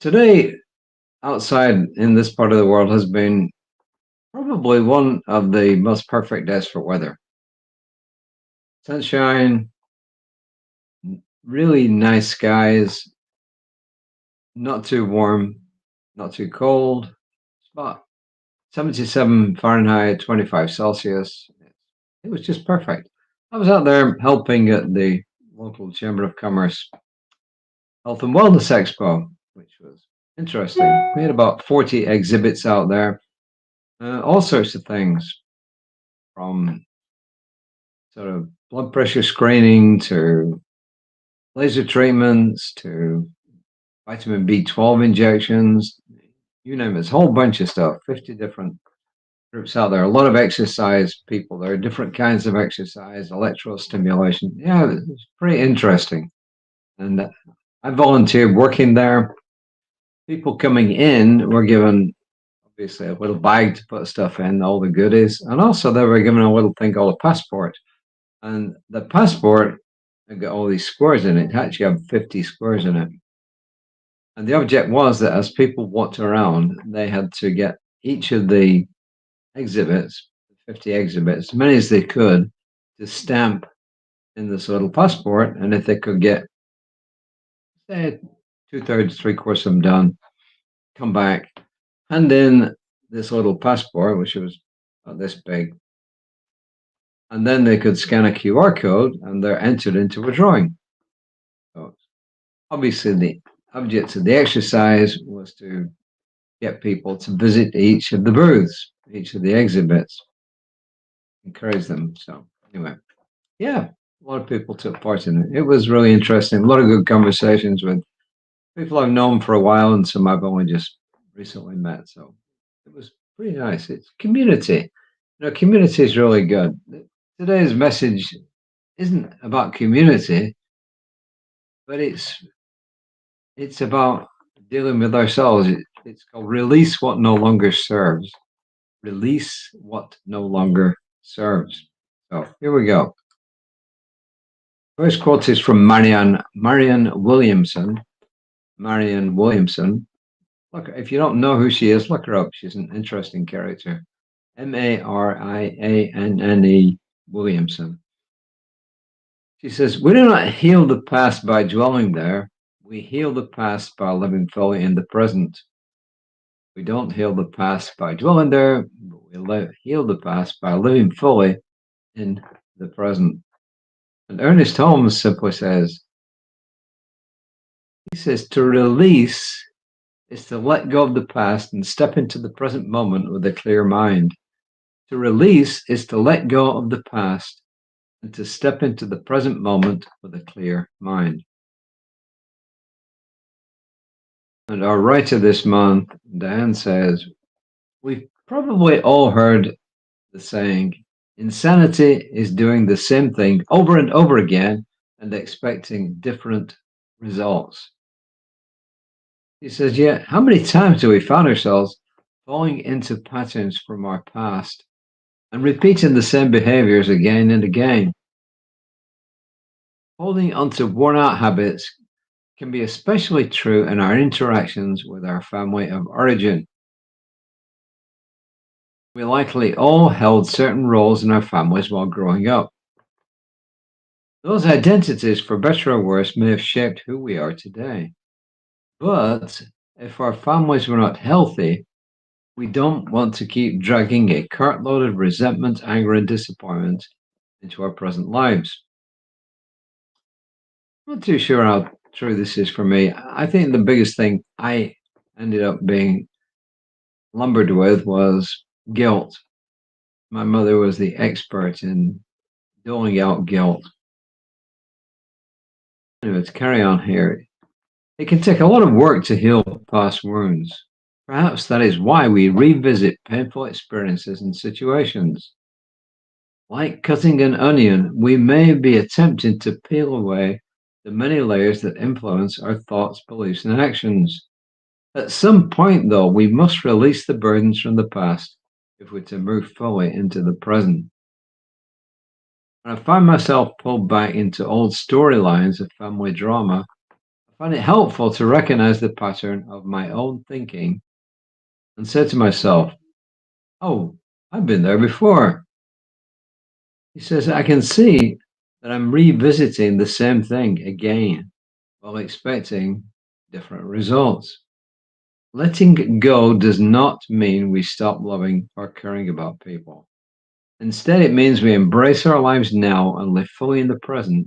Today, outside in this part of the world, has been probably one of the most perfect days for weather. Sunshine, really nice skies, not too warm, not too cold. It's about 77 Fahrenheit, 25 Celsius. It was just perfect. I was out there helping at the local Chamber of Commerce Health and Wellness Expo, which was interesting. We had about 40 exhibits out there, all sorts of things from sort of blood pressure screening to laser treatments to vitamin B12 injections, you name it, it's a whole bunch of stuff, 50 different groups out there, a lot of exercise people. There are different kinds of exercise, electrostimulation. Yeah, it's pretty interesting. And I volunteered working there. People coming in were given obviously a little bag to put stuff in, all the goodies. And also they were given a little thing called a passport. And the passport had got all these squares in it. It actually had 50 squares in it. And the object was that as people walked around, they had to get each of the exhibits, 50 exhibits, as many as they could, to stamp in this little passport. And if they could get, say, two-thirds, three-quarters of them done, come back, hand in this little passport, which was about this big, and then they could scan a QR code and they're entered into a drawing. So obviously the object of the exercise was to get people to visit each of the booths, each of the exhibits, encourage them. So anyway, yeah, a lot of people took part in it. It was really interesting. A lot of good conversations with people I've known for a while and some I've only just recently met. So it was pretty nice. It's community. Community is really good. Today's message isn't about community, but it's about dealing with ourselves. It's called release what no longer serves. Release what no longer serves. So here we go. First quote is from Marianne Williamson. Marianne Williamson. Look, if you don't know who she is, look her up. She's an interesting character. Marianne Williamson. She says, "We do not heal the past by dwelling there. We heal the past by living fully in the present. We don't heal the past by dwelling there, but we heal the past by living fully in the present." And Ernest Holmes simply says, to release is to let go of the past and step into the present moment with a clear mind. To release is to let go of the past and to step into the present moment with a clear mind. And our writer this month, Diane, says, we've probably all heard the saying, insanity is doing the same thing over and over again and expecting different results. He says, yeah, how many times do we find ourselves falling into patterns from our past and repeating the same behaviors again and again? Holding onto worn-out habits can be especially true in our interactions with our family of origin. We likely all held certain roles in our families while growing up. Those identities, for better or worse, may have shaped who we are today. But if our families were not healthy, we don't want to keep dragging a cartload of resentment, anger, and disappointment into our present lives. I'm not too sure how true this is for me. I think the biggest thing I ended up being lumbered with was guilt. My mother was the expert in doling out guilt. Anyway, to carry on here, it can take a lot of work to heal past wounds. Perhaps that is why we revisit painful experiences and situations. Like cutting an onion, we may be attempting to peel away the many layers that influence our thoughts, beliefs, and actions. At some point, though, we must release the burdens from the past if we're to move fully into the present. When I find myself pulled back into old storylines of family drama, I I find it helpful to recognize the pattern of my own thinking and say to myself, oh, I've been there before. He says, I can see that I'm revisiting the same thing again while expecting different results. Letting go does not mean we stop loving or caring about people. Instead, it means we embrace our lives now and live fully in the present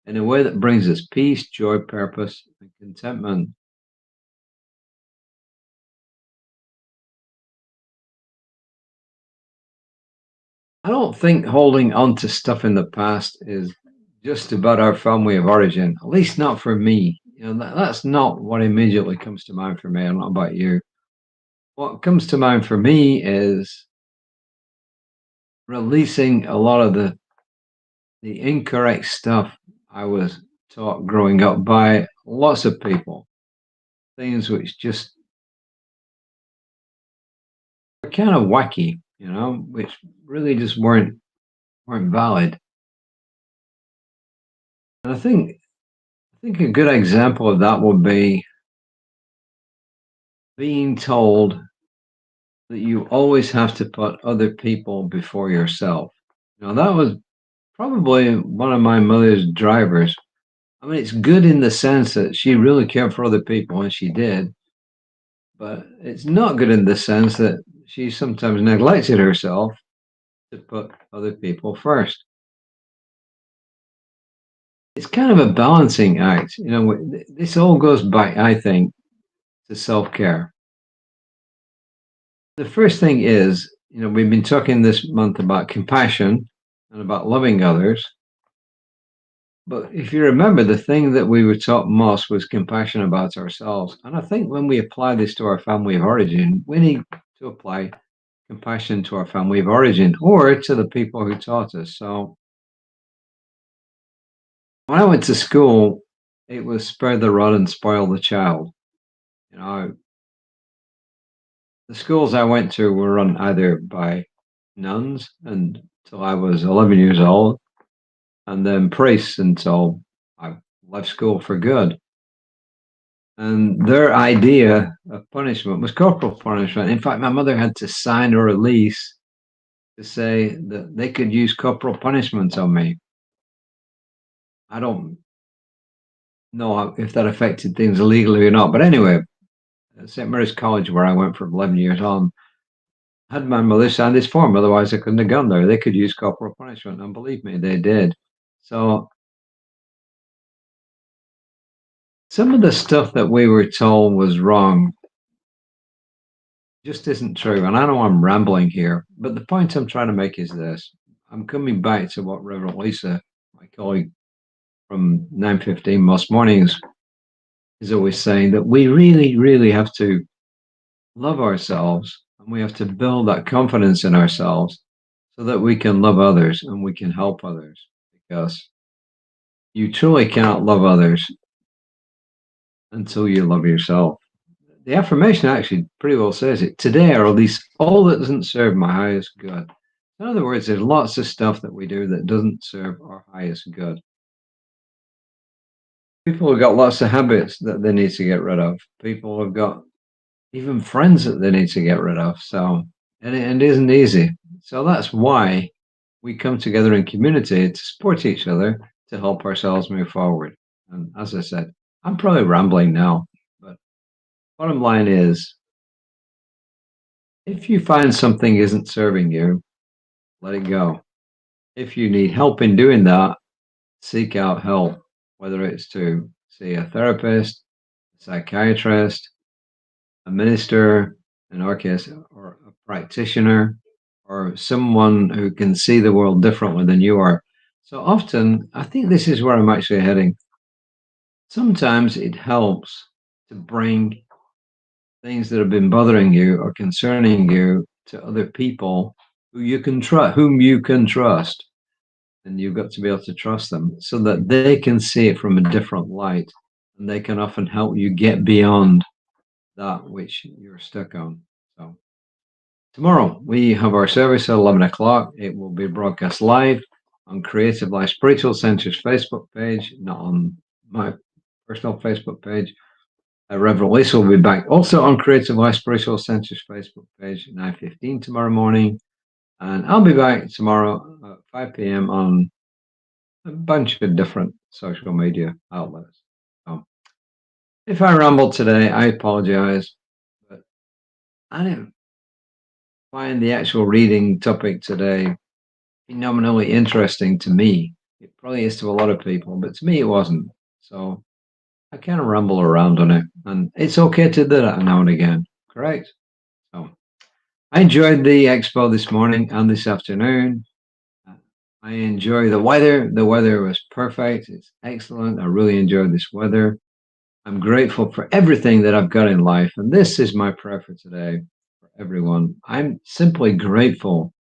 in a way that brings us peace, joy, purpose, and contentment. I don't think holding on to stuff in the past is just about our family of origin, at least not for me. That's not what immediately comes to mind for me. I don't know about you. What comes to mind for me is releasing a lot of the incorrect stuff I was taught growing up by lots of people, things which just were kind of wacky, which really just weren't valid. And I think a good example of that would be being told that you always have to put other people before yourself. That was probably one of my mother's drivers. I mean, it's good in the sense that she really cared for other people, and she did, but it's not good in the sense that she sometimes neglected herself to put other people first. It's kind of a balancing act. This all goes back, I think, to self care. The first thing is, we've been talking this month about compassion and about loving others. But if you remember, the thing that we were taught most was compassion about ourselves. And I think when we apply this to our family of origin, we need to apply compassion to our family of origin or to the people who taught us. So when I went to school, it was spare the rod and spoil the child. You know, the schools I went to were run either by nuns until I was 11 years old, and then priests until I left school for good. And their idea of punishment was corporal punishment. In fact, my mother had to sign a release to say that they could use corporal punishment on me. I don't know if that affected things legally or not, but anyway, at St. Mary's College, where I went for 11 years on, had my mother sign this form. Otherwise, I couldn't have gone there. They could use corporal punishment, and believe me, they did. So some of the stuff that we were told was wrong just isn't true. And I know I'm rambling here, but the point I'm trying to make is this. I'm coming back to what Reverend Lisa, my colleague from 9:15 most mornings, is always saying, that we really, really have to love ourselves, and we have to build that confidence in ourselves so that we can love others and we can help others, because you truly cannot love others until you love yourself. The affirmation actually pretty well says it. Today, or at least all that doesn't serve my highest good. In other words, there's lots of stuff that we do that doesn't serve our highest good. People have got lots of habits that they need to get rid of. People have got even friends that they need to get rid of. So, and it isn't easy. So that's why we come together in community to support each other to help ourselves move forward. And as I said, I'm probably rambling now, but bottom line is, if you find something isn't serving you, let it go. If you need help in doing that, seek out help, whether it's to see a therapist, a psychiatrist, a minister, in our case, or a practitioner, or someone who can see the world differently than you are. So often, I think this is where I'm actually heading. Sometimes it helps to bring things that have been bothering you or concerning you to other people whom you can trust. And you've got to be able to trust them so that they can see it from a different light, and they can often help you get beyond that which you're stuck on. So tomorrow we have our service at 11 o'clock. It will be broadcast live on Creative Life Spiritual Center's Facebook page, not on my personal Facebook page. Reverend Lisa will be back also on Creative Life Spiritual Center's Facebook page at 9:15 tomorrow morning. And I'll be back tomorrow at 5 p.m. on a bunch of different social media outlets. So if I rambled today, I apologize, but I didn't find the actual reading topic today phenomenally interesting to me. It probably is to a lot of people, but to me it wasn't. So I kind of ramble around on it, and it's okay to do that now and again, correct? So I enjoyed the expo this morning and this afternoon. I enjoy the weather. The weather was perfect. It's excellent. I really enjoyed this weather. I'm grateful for everything that I've got in life. And this is my prayer for today for everyone. I'm simply grateful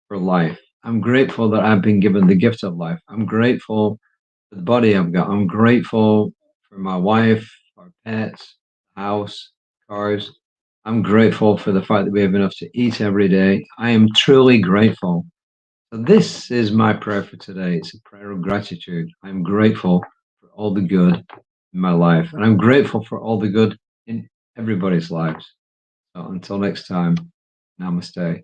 for life. I'm grateful that I've been given the gift of life. I'm grateful for the body I've got. I'm grateful for my wife, our pets, house, cars. I'm grateful for the fact that we have enough to eat every day. I am truly grateful. So this is my prayer for today. It's a prayer of gratitude. I'm grateful for all the good in my life, and I'm grateful for all the good in everybody's lives. So until next time, namaste.